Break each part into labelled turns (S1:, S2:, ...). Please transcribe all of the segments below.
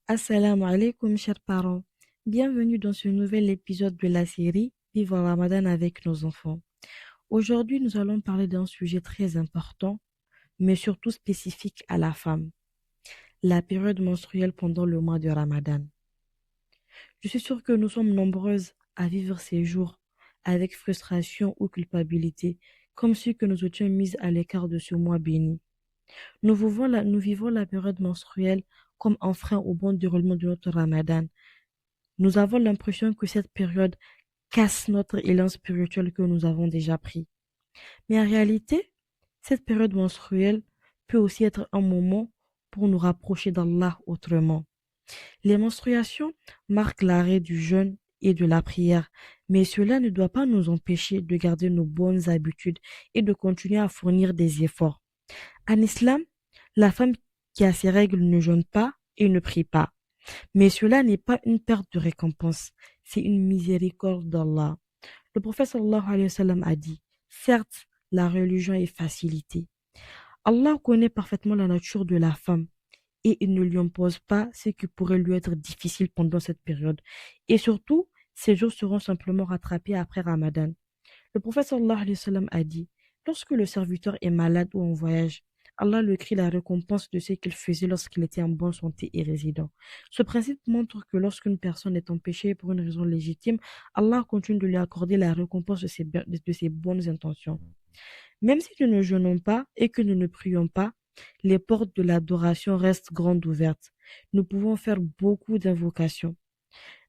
S1: Assalamu alaikum, chers parents. Bienvenue dans ce nouvel épisode de la série Vivre Ramadan avec nos enfants. Aujourd'hui, nous allons parler d'un sujet très important, mais surtout spécifique à la femme, la période menstruelle pendant le mois de Ramadan. Je suis sûre que nous sommes nombreuses à vivre ces jours avec frustration ou culpabilité, comme si que nous étions mises à l'écart de ce mois béni. Nous vivons la période menstruelle comme un frein au bon déroulement de notre Ramadan. Nous avons l'impression que cette période casse notre élan spirituel que nous avons déjà pris. Mais en réalité, cette période menstruelle peut aussi être un moment pour nous rapprocher d'Allah autrement. Les menstruations marquent l'arrêt du jeûne et de la prière, mais cela ne doit pas nous empêcher de garder nos bonnes habitudes et de continuer à fournir des efforts. En islam, la femme qui a ses règles ne jeûne pas et ne prie pas. Mais cela n'est pas une perte de récompense, c'est une miséricorde d'Allah. Le prophète sallallahu alayhi wa sallam a dit, certes, la religion est facilitée. Allah connaît parfaitement la nature de la femme et il ne lui impose pas ce qui pourrait lui être difficile pendant cette période. Et surtout, ces jours seront simplement rattrapés après Ramadan. Le prophète sallallahu alayhi wa sallam a dit, lorsque le serviteur est malade ou en voyage, Allah lui écrit la récompense de ce qu'il faisait lorsqu'il était en bonne santé et résident. Ce principe montre que lorsqu'une personne est empêchée pour une raison légitime, Allah continue de lui accorder la récompense de ses bonnes intentions. Même si nous ne jeûnons pas et que nous ne prions pas, les portes de l'adoration restent grandes ouvertes. Nous pouvons faire beaucoup d'invocations.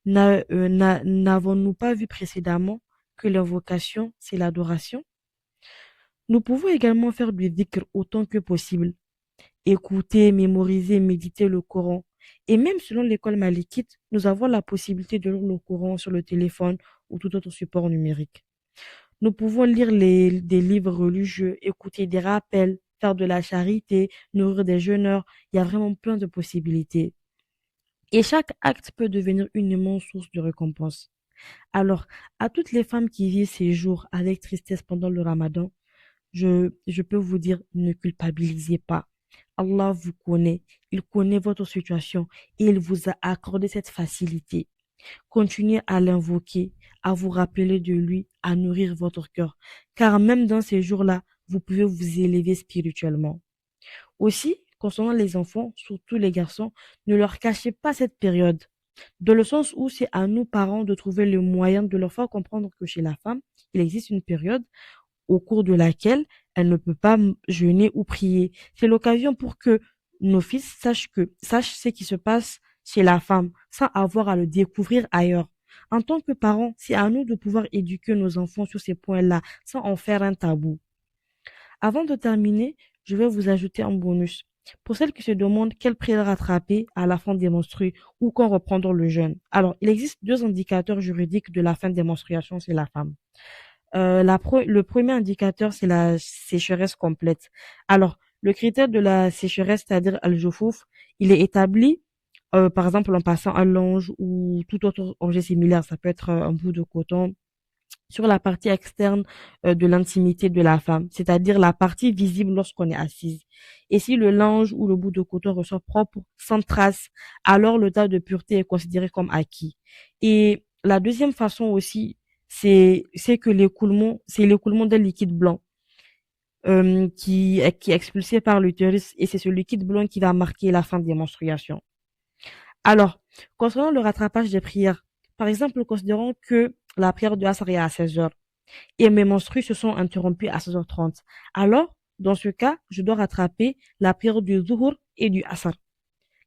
S1: N'avons-nous pas vu précédemment que l'invocation, c'est l'adoration? Nous pouvons également faire du dhikr autant que possible. Écouter, mémoriser, méditer le Coran. Et même selon l'école malikite, nous avons la possibilité de lire le Coran sur le téléphone ou tout autre support numérique. Nous pouvons lire des livres religieux, écouter des rappels, faire de la charité, nourrir des jeûneurs. Il y a vraiment plein de possibilités. Et chaque acte peut devenir une immense source de récompense. Alors, à toutes les femmes qui vivent ces jours avec tristesse pendant le Ramadan, je peux vous dire, ne culpabilisez pas. Allah vous connaît, il connaît votre situation et il vous a accordé cette facilité. Continuez à l'invoquer, à vous rappeler de lui, à nourrir votre cœur, car même dans ces jours-là, vous pouvez vous élever spirituellement. Aussi, concernant les enfants, surtout les garçons, ne leur cachez pas cette période, dans le sens où c'est à nous, parents, de trouver le moyen de leur faire comprendre que chez la femme, il existe une période au cours de laquelle elle ne peut pas jeûner ou prier. C'est l'occasion pour que nos fils sachent ce qui se passe chez la femme, sans avoir à le découvrir ailleurs. En tant que parents, c'est à nous de pouvoir éduquer nos enfants sur ces points-là, sans en faire un tabou. Avant de terminer, je vais vous ajouter un bonus. Pour celles qui se demandent quelle prière rattraper à la fin des menstrues ou quand reprendre le jeûne. Alors, il existe deux indicateurs juridiques de la fin des menstruations chez la femme. Le premier indicateur, c'est la sécheresse complète. Alors, le critère de la sécheresse, c'est-à-dire al-Joufouf, il est établi, par exemple, en passant un linge ou tout autre objet similaire. Ça peut être un bout de coton sur la partie externe de l'intimité de la femme, c'est-à-dire la partie visible lorsqu'on est assise. Et si le linge ou le bout de coton ressort propre, sans trace, alors le tas de pureté est considéré comme acquis. Et la deuxième façon aussi, c'est l'écoulement d'un liquide blanc qui est expulsé par l'utérus et c'est ce liquide blanc qui va marquer la fin des menstruations. Alors, concernant le rattrapage des prières, par exemple, considérons que la prière de Asr est à 16 heures et mes menstrues se sont interrompues à 16h30. Alors, dans ce cas, je dois rattraper la prière du Zuhur et du Asr.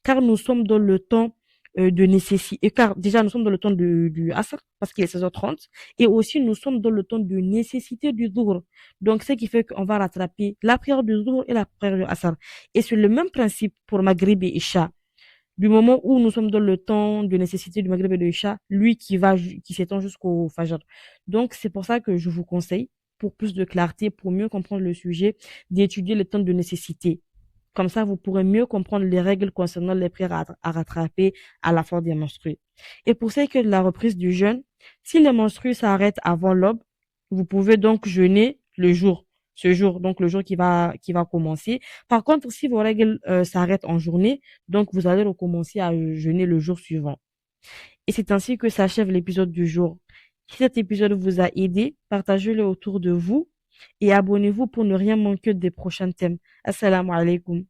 S1: Car nous sommes dans le temps de nécessité, car déjà nous sommes dans le temps du Asr, parce qu'il est 16h30, et aussi nous sommes dans le temps de nécessité du Zuhur. Donc, ce qui fait qu'on va rattraper la prière du Zuhur et la prière du Asr. Et c'est le même principe pour Maghrib et Isha. Du moment où nous sommes dans le temps de nécessité du Maghreb et de Isha, lui qui s'étend jusqu'au Fajr. Donc, c'est pour ça que je vous conseille, pour plus de clarté, pour mieux comprendre le sujet, d'étudier le temps de nécessité. Comme ça, vous pourrez mieux comprendre les règles concernant les prières à rattraper à la fin des menstrues. Et pour ce qui est de la reprise du jeûne, si les menstrues s'arrêtent avant l'aube, vous pouvez donc jeûner le jour, ce jour, donc le jour qui va commencer. Par contre, si vos règles s'arrêtent en journée, donc vous allez recommencer à jeûner le jour suivant. Et c'est ainsi que s'achève l'épisode du jour. Si cet épisode vous a aidé, partagez-le autour de vous et abonnez-vous pour ne rien manquer des prochains thèmes. Assalamu alaikum.